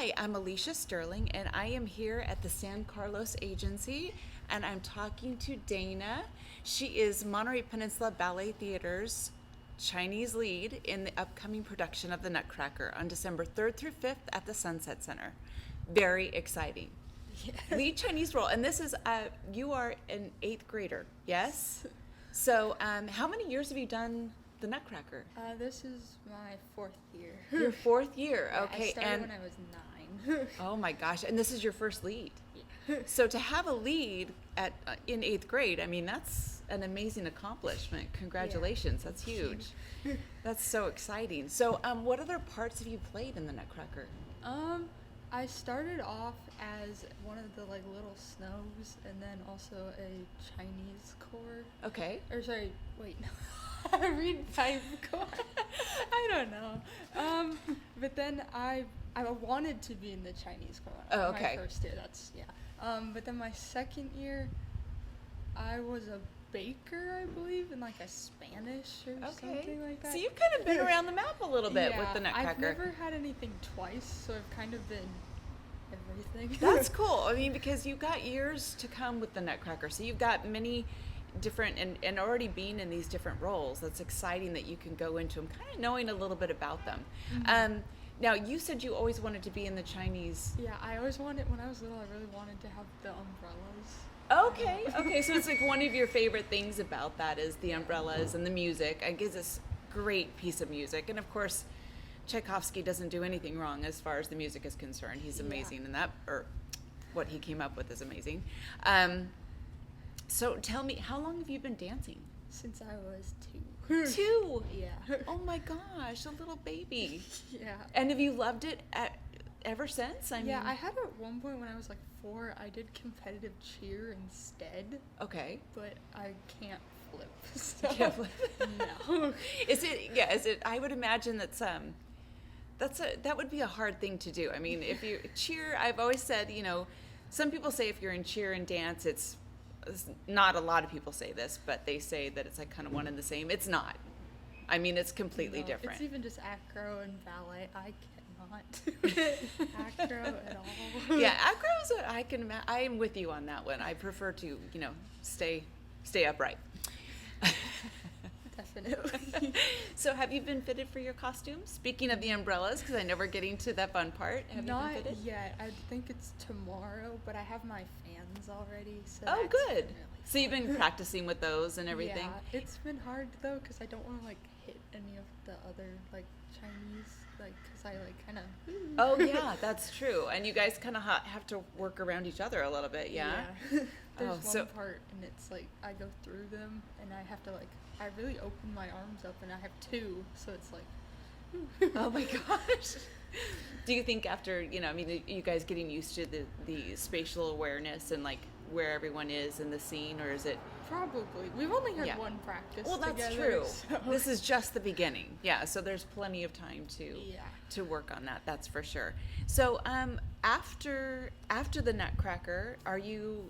Hi, I'm Alicia Stirling, and I am here at the San Carlos Agency, and I'm talking to Dana. She is Monterey Peninsula Ballet Theater's Chinese lead in the upcoming production of The Nutcracker on December 3rd through 5th at the Sunset Center. Very exciting. Yeah. Lead Chinese role, and this is, you are an 8th grader, yes? So, how many years have you done The Nutcracker? This is my 4th year. Your 4th year, Yeah, okay. I started and when I was 9. oh my gosh, and this is your first lead. Yeah. So to have a lead at in 8th grade, I mean, that's an amazing accomplishment. Congratulations, that's huge. That's so exciting. So what other parts have you played in the Nutcracker? I started off as one of the little snows, and then also a Chinese core. Okay. Or sorry, wait, no. I read five core. I don't know. But then I wanted to be in the Chinese core. Oh, okay. My first year, but then my second year, I was a baker, I believe, in a Spanish or something like that. So you've kind of been around the map a little bit with the Nutcracker. I've never had anything twice, so I've kind of been everything. That's cool. I mean, because you've got years to come with the Nutcracker, so you've got many different and already being in these different roles. That's exciting that you can go into them, kind of knowing a little bit about them. Mm-hmm. Now, you said you always wanted to be in the Chinese. Yeah, I always wanted, when I was little, I really wanted to have the umbrellas. Okay, so it's one of your favorite things about that is the umbrellas and the music. I guess it's a great piece of music. And of course, Tchaikovsky doesn't do anything wrong as far as the music is concerned. He's amazing in that, or what he came up with is amazing. So tell me, how long have you been dancing? Since I was 2. 2? Yeah. Oh my gosh, a little baby. Yeah. And have you loved it ever since? I had at one point when I was 4, I did competitive cheer instead. Okay. But I can't flip. So Can't flip? No. Is it, I would imagine that would be a hard thing to do. I mean, if you cheer, I've always said, some people say if you're in cheer and dance, it's not a lot of people say this, but they say that it's kind of one and the same. It's not. I mean, it's completely different. It's even just acro and ballet. I cannot acro at all. Yeah, acro is I am with you on that one. I prefer to, stay upright. Definitely. So have you been fitted for your costumes? Speaking of the umbrellas, because I know we're getting to that fun part. Have you been fitted? Not yet. I think it's tomorrow, but I have my fans already. So oh, that's good. Really so you've been practicing with those and everything? Yeah, it's been hard though, because I don't want to hit any of the other Chinese, because I kind of. Oh yeah, that's true. And you guys kind of have to work around each other a little bit, yeah? There's one part, and it's I go through them, and I have to I really open my arms up, and I have 2, so it's oh my gosh. Do you think after, you guys getting used to the spatial awareness and where everyone is in the scene, or is it? Probably. We've only had one practice. Well, that's together, true. So. This is just the beginning. Yeah, so there's plenty of time to work on that. That's for sure. So after the Nutcracker, are you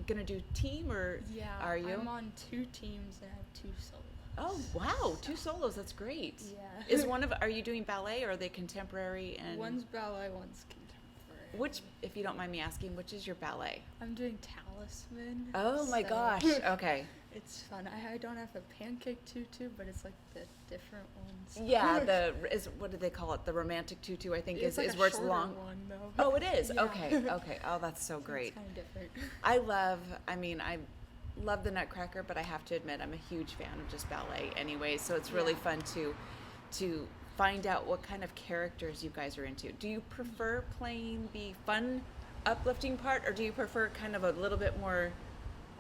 gonna do team or are you? I'm on 2 teams and I have 2 solos. Oh wow, 2 solos. That's great. Yeah. Is are you doing ballet or are they contemporary? And one's ballet, one's contemporary. Which, if you don't mind me asking, which is your ballet? I'm doing Talisman. Oh my gosh. Okay. It's fun. I don't have a pancake tutu, but it's the different ones. Yeah, what do they call it? The romantic tutu, I think, it's is where it's long. One, though. Oh, it is. Yeah. Okay. Oh, that's so great. It's kind of different. I love the Nutcracker, but I have to admit I'm a huge fan of just ballet anyway. So it's really fun to find out what kind of characters you guys are into. Do you prefer playing the fun, uplifting part, or do you prefer kind of a little bit more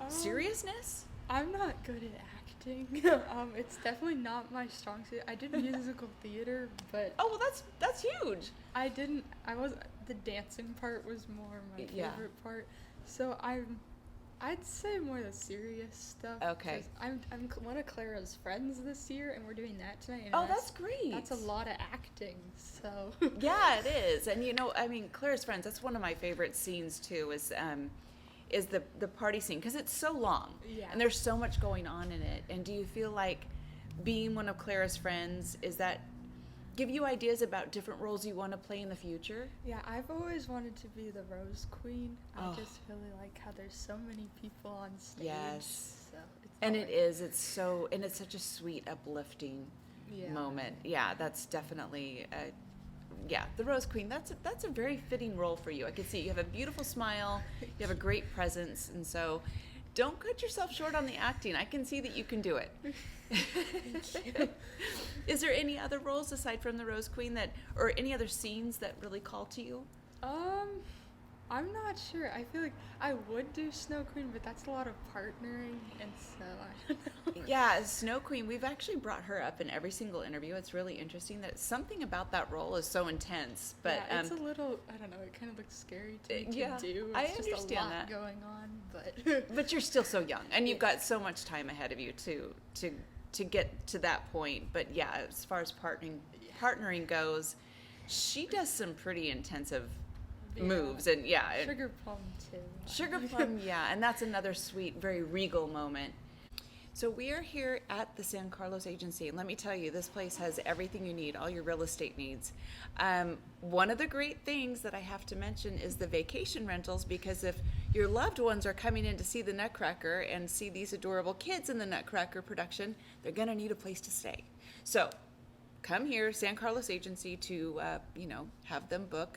seriousness? I'm not good at acting. It's definitely not my strong suit. I did musical theater, but oh well, that's huge. The dancing part was more my favorite part. So I'd say more the serious stuff. Okay. I'm one of Clara's friends this year, and we're doing that tonight. And that's great. That's a lot of acting, so. Yeah, it is. And Clara's friends, that's one of my favorite scenes too, is the party scene, because it's so long. Yeah. And there's so much going on in it. And do you feel like being one of Clara's friends, is that give you ideas about different roles you want to play in the future? Yeah, I've always wanted to be the Rose Queen. Oh. I just really like how there's so many people on stage. Yes. So it's And always- it is. It's so, and it's such a sweet, uplifting Yeah. moment. Yeah, that's definitely, yeah, the Rose Queen. That's a very fitting role for you. I can see you have a beautiful smile, you have a great presence, and so don't cut yourself short on the acting. I can see that you can do it. Thank you. Is there any other roles aside from the Rose Queen or any other scenes that really call to you? I'm not sure. I feel like I would do Snow Queen, but that's a lot of partnering, and so I don't know. Yeah, Snow Queen, we've actually brought her up in every single interview. It's really interesting that something about that role is so intense. But yeah, it's a little, I don't know, it kind of looks scary to me yeah, to do. It's I just understand a lot that. going on, but but you're still so young, and you've got so much time ahead of you to get to that point. But yeah, as far as partnering goes, she does some pretty intensive moves, and yeah, Sugar Plum too. Sugar Plum, yeah, and that's another sweet, very regal moment. So we are here at the San Carlos Agency, and let me tell you, this place has everything you need, all your real estate needs. One of the great things that I have to mention is the vacation rentals, because if your loved ones are coming in to see the Nutcracker and see these adorable kids in the Nutcracker production, they're going to need a place to stay. So come here, San Carlos Agency, to have them book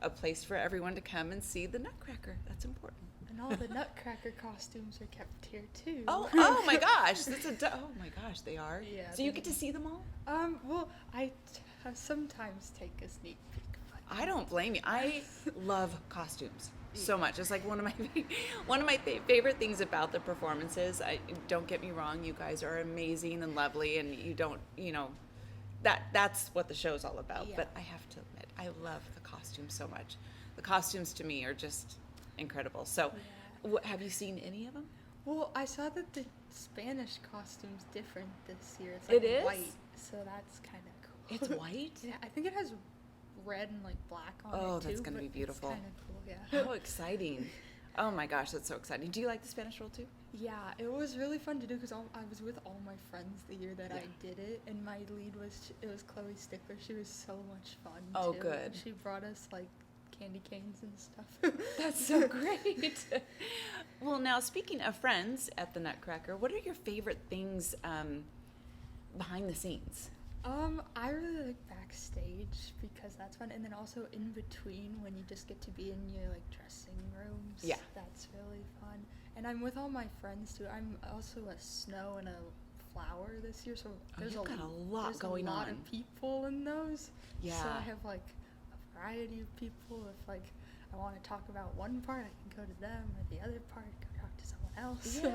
a place for everyone to come and see the Nutcracker. That's important. And all the Nutcracker costumes are kept here too. Oh my gosh, oh my gosh, they are. Yeah. So you get to see them all? Well, I sometimes take a sneak peek. But I don't blame you. I love costumes so much. It's like one of my favorite things about the performances. Don't get me wrong, you guys are amazing and lovely, and you don't, that's what the show's all about. Yeah. But I have to admit, I love the costumes so much. The costumes to me are just incredible. So, have you seen any of them? Well, I saw that the Spanish costume's different this year. It's like It is? white, so that's kind of cool. It's white? Yeah, I think it has red and like black on it too. Oh, that's gonna be but beautiful. It's kind of cool, yeah. How exciting. Oh my gosh, that's so exciting. Do you like the Spanish role too? Yeah, it was really fun to do because I was with all my friends the year that I did it, and my lead was Chloe Stickler. She was so much fun. Oh, too. good. She brought us like candy canes and stuff. That's so great. Well, now speaking of friends at the Nutcracker, what are your favorite things behind the scenes? I really like backstage because that's fun, and then also in between when you just get to be in your like dressing rooms. Yeah. That's really fun. And I'm with all my friends too. I'm also a snow and a flower this year, so there's you've got a lot there's going a lot on. of people in those. Yeah. So I have like a variety of people. If like I want to talk about one part, I can go to them, or the other part, go talk to someone else. Yeah,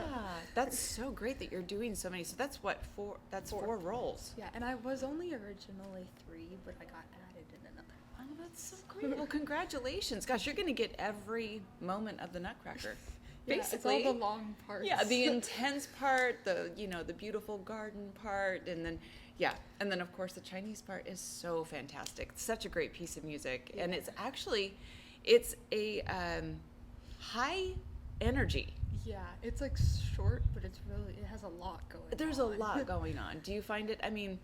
that's so great that you're doing so many. So that's four roles. Yeah, and I was only originally 3, but I got added in another one. Oh, that's so great. Well, congratulations. Gosh, you're going to get every moment of the Nutcracker. Yeah, Basically, it's all the long parts. yeah, the intense part, the beautiful garden part, and then of course the Chinese part is so fantastic. It's such a great piece of music, and it's a high energy. Yeah, it's like short, but it has a lot going on. There's a lot going on. Do you find it? I mean,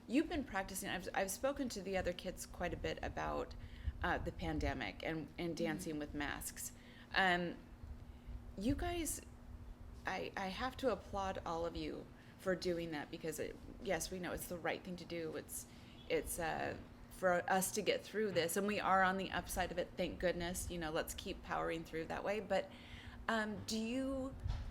you've been practicing. I've spoken to the other kids quite a bit about the pandemic and dancing with masks. You guys, I have to applaud all of you for doing that, because yes, we know it's the right thing to do. It's for us to get through this, and we are on the upside of it, thank goodness. Let's keep powering through that way. But do you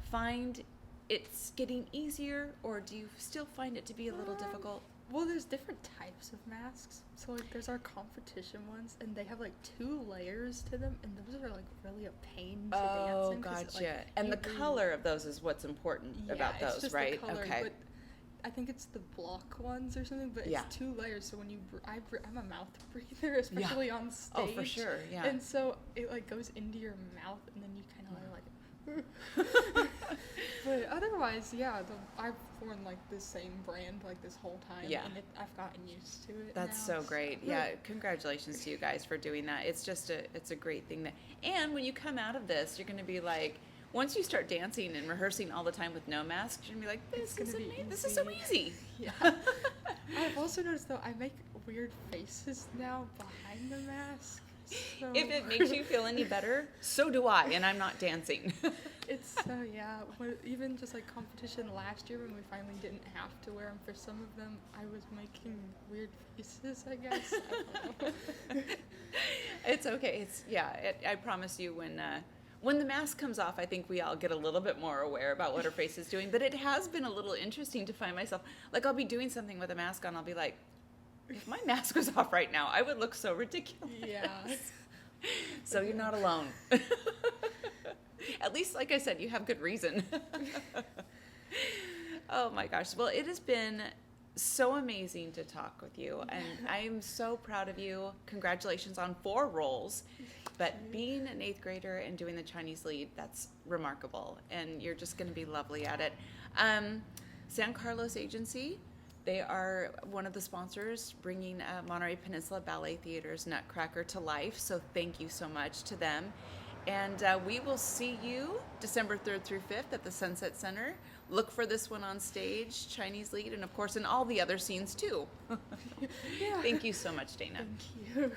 find it's getting easier, or do you still find it to be a little difficult? Well, there's different types of masks. So like there's our competition ones, and they have like 2 layers to them, and those are like really a pain to dance in. Gotcha. Like, and the you color of those is what's important about it's those, just right? The color, Okay. But I think it's the block ones or something, but it's 2 layers. So when you, I'm a mouth breather, especially on stage. Oh, for sure. Yeah. And so it like goes into your mouth, and then you kind of like. But otherwise, I've worn like the same brand like this whole time, and I've gotten used to it. That's now, so great. Yeah, congratulations to you guys for doing that. It's just it's a great thing and when you come out of this, you're going to be like, once you start dancing and rehearsing all the time with no masks, you're going to be like, this is so easy. Yeah. I've also noticed though, I make weird faces now behind the mask. So If it makes you feel any better, so do I, and I'm not dancing. it's yeah. Even just like competition last year when we finally didn't have to wear them for some of them, I was making weird faces. I guess. I don't know. It's okay. I promise you, when the mask comes off, I think we all get a little bit more aware about what our face is doing. But it has been a little interesting to find myself, like, I'll be doing something with a mask on, I'll be like, if my mask was off right now, I would look so ridiculous. Yeah. So you're not alone. At least, like I said, you have good reason. Oh my gosh. Well, it has been so amazing to talk with you, and I'm so proud of you. Congratulations on 4 roles. But being an 8th grader and doing the Chinese lead, that's remarkable, and you're just going to be lovely at it. San Carlos Agency, they are one of the sponsors bringing Monterey Peninsula Ballet Theater's Nutcracker to life, so thank you so much to them. And we will see you December 3rd through 5th at the Sunset Center. Look for this one on stage, Chinese lead, and of course in all the other scenes too. Yeah. Thank you so much, Dana. Thank you.